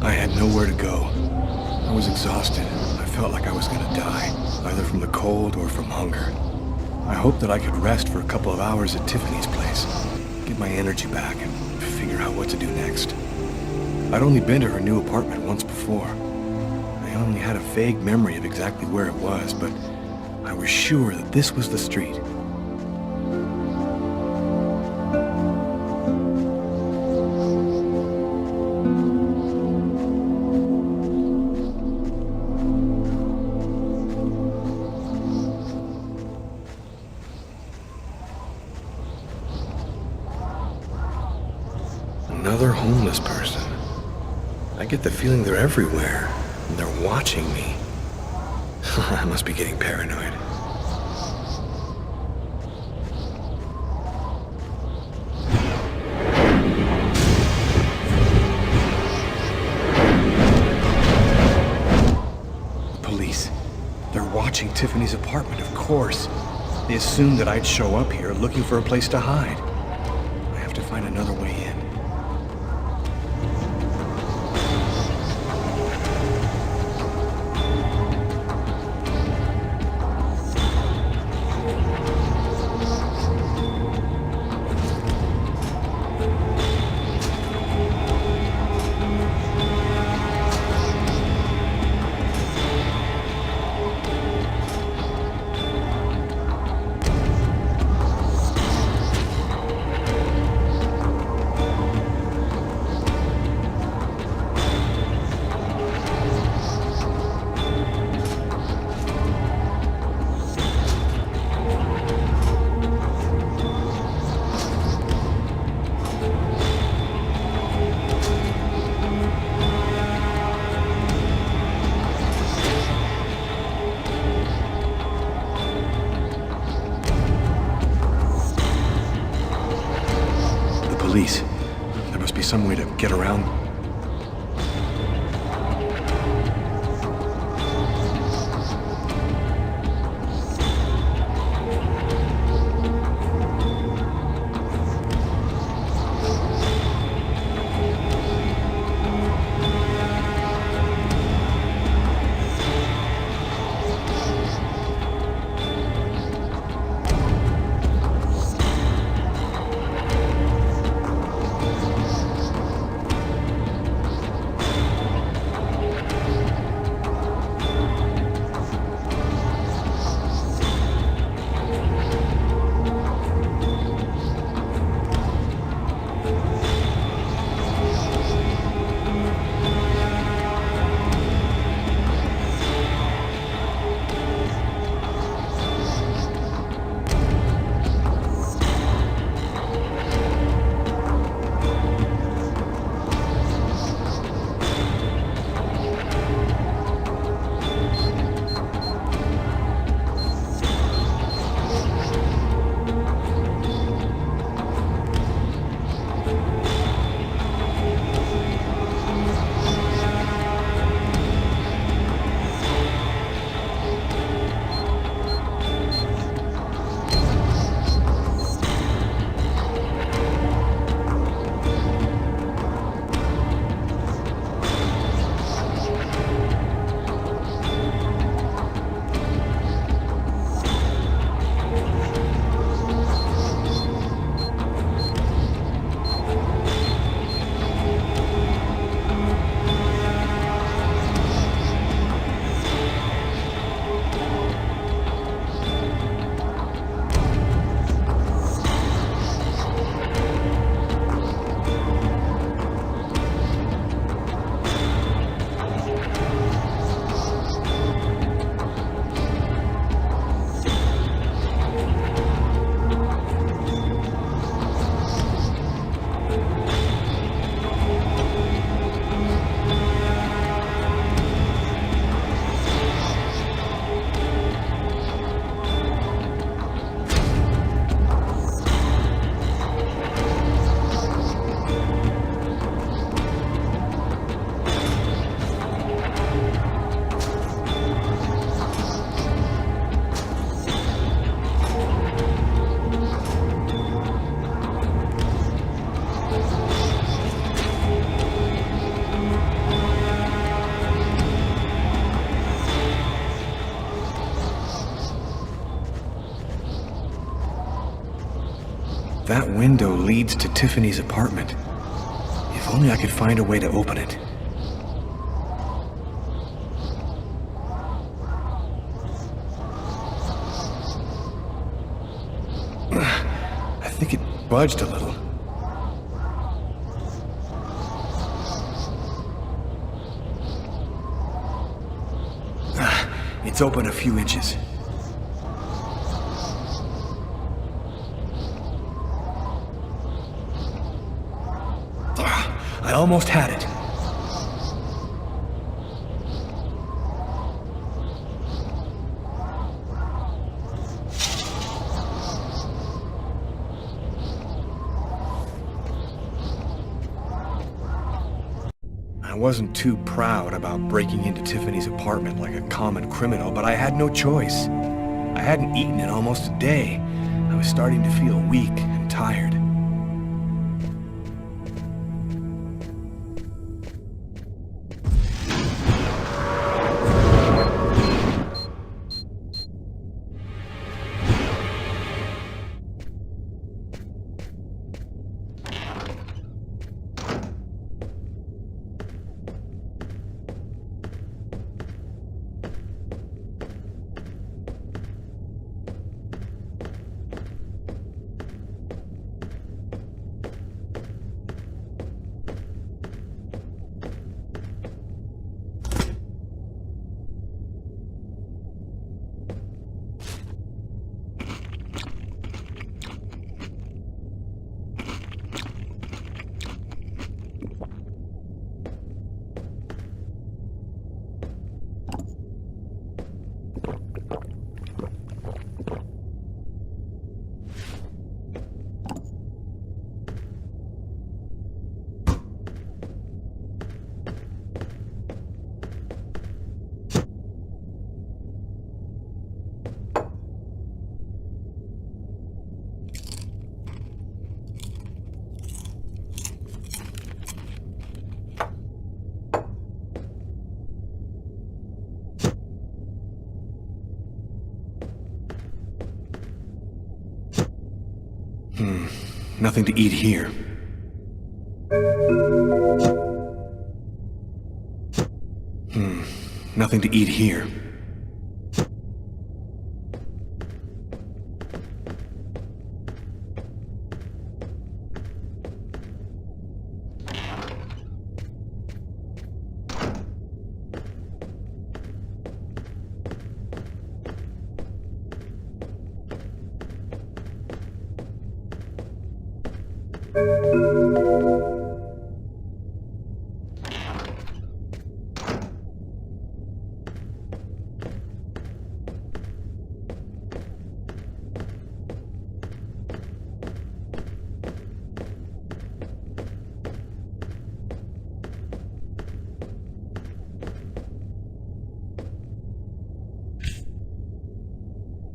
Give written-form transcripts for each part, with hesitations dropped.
I had nowhere to go. I was exhausted. I felt like I was gonna die, either from the cold or from hunger. I hoped that I could rest for a couple of hours at Tiffany's place, get my energy back, and figure out what to do next. I'd only been to her new apartment once before. I only had a vague memory of exactly where it was, but I was sure that this was the street. Another homeless person. I get the feeling they're everywhere, and they're watching me. I must be getting paranoid. Police. They're watching Tiffany's apartment, of course. They assumed that I'd show up here looking for a place to hide. I have to find another way in. Police. There must be some way to get around. that window leads to Tiffany's apartment. If only I could find a way to open it. I think it budged a little. It's open a few inches. I almost had it. I wasn't too proud about breaking into Tiffany's apartment like a common criminal, but I had no choice. I hadn't eaten in almost a day. I was starting to feel weak and tired. Nothing to eat here. Nothing to eat here.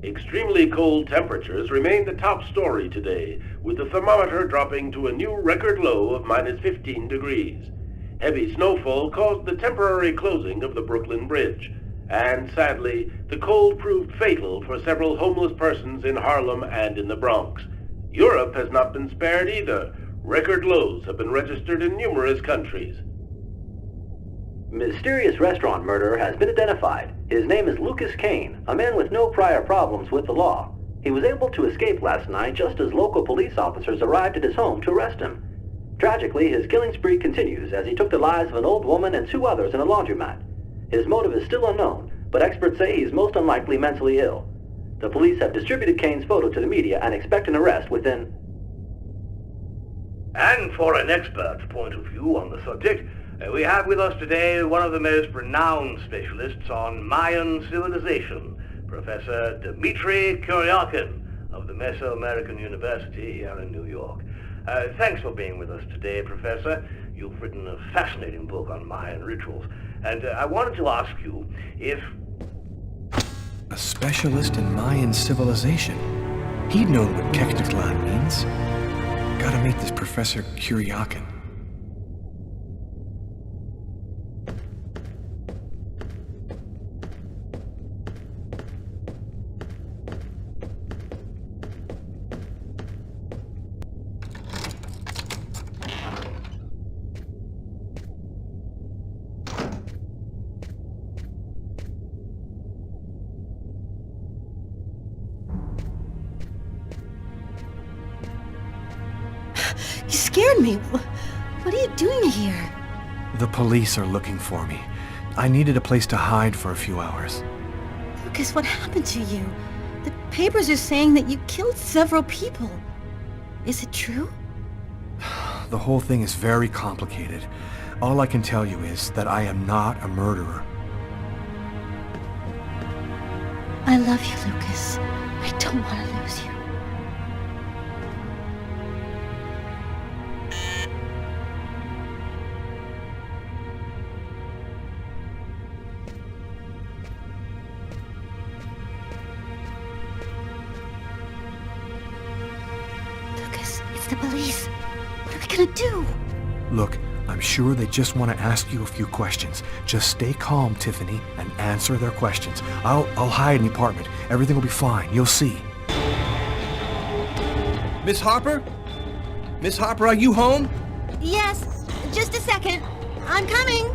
Extremely cold temperatures remain the top story today, with the thermometer dropping to a new record low of -15 degrees. Heavy snowfall caused the temporary closing of the Brooklyn Bridge, and sadly, the cold proved fatal for several homeless persons in Harlem and in the Bronx. Europe has not been spared either. Record lows have been registered in numerous countries. Mysterious restaurant murderer has been identified. His name is Lucas Kane, a man with no prior problems with the law. He was able to escape last night just as local police officers arrived at his home to arrest him. Tragically, his killing spree continues as he took the lives of an old woman and 2 others in a laundromat. His motive is still unknown, but experts say he's most unlikely mentally ill. The police have distributed Kane's photo to the media and expect an arrest within... And for an expert's point of view on the subject, we have with us today one of the most renowned specialists on Mayan civilization, Professor Dmitry Kuryakin of the Mesoamerican University here in New York. Thanks for being with us today, Professor. You've written a fascinating book on Mayan rituals, and I wanted to ask you if... A specialist in Mayan civilization. He'd known what Kekteklan means. Gotta meet this Professor Kuryakin. You scared me. What are you doing here? The police are looking for me. I needed a place to hide for a few hours. Lucas, what happened to you? The papers are saying that you killed several people. Is it true? The whole thing is very complicated. All I can tell you is that I am not a murderer. I love you, Lucas. I don't want to lose you. Lucas, it's the police. What are we gonna do? Look, I'm sure they just want to ask you a few questions. Just stay calm, Tiffany, and answer their questions. I'll hide in the apartment. Everything will be fine. You'll see. Miss Harper? Miss Harper, are you home? Yes, just a second. I'm coming.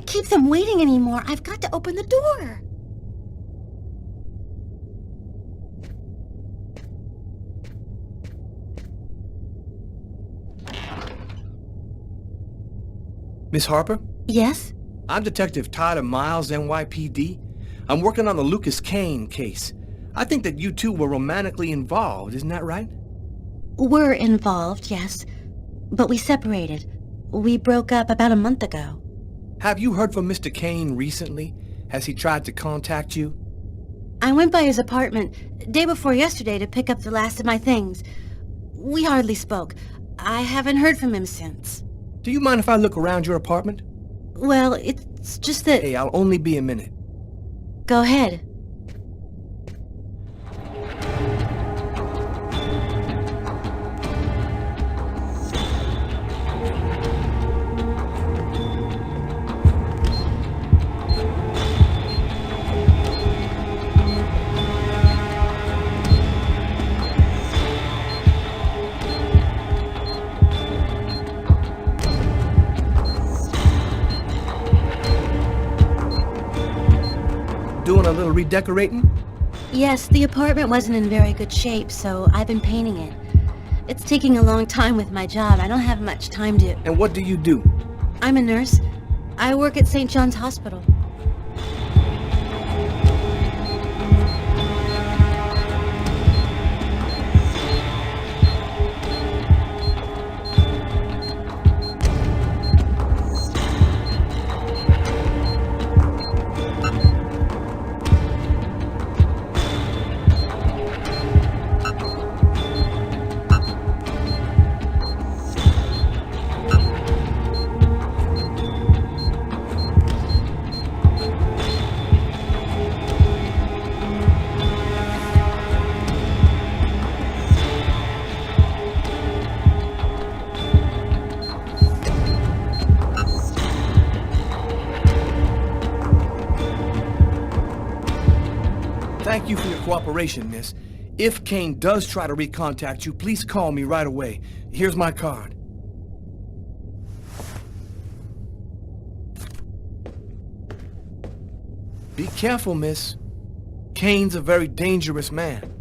Keep them waiting anymore. I've got to open the door. Miss Harper? Yes? I'm Detective Tyler Miles, NYPD. I'm working on the Lucas Kane case. I think that you two were romantically involved, isn't that right? We're involved, yes. But we separated. We broke up about a month ago. Have you heard from Mr. Kane recently? Has he tried to contact you? I went by his apartment day before yesterday to pick up the last of my things. We hardly spoke. I haven't heard from him since. Do you mind if I look around your apartment? Well, it's just that... Hey, I'll only be a minute. Go ahead. Doing a little redecorating? Yes, the apartment wasn't in very good shape, so I've been painting it. It's taking a long time with my job. I don't have much time to... And what do you do? I'm a nurse. I work at St. John's Hospital. Thank you for your cooperation, miss. If Kane does try to recontact you, please call me right away. Here's my card. Be careful, miss. Kane's a very dangerous man.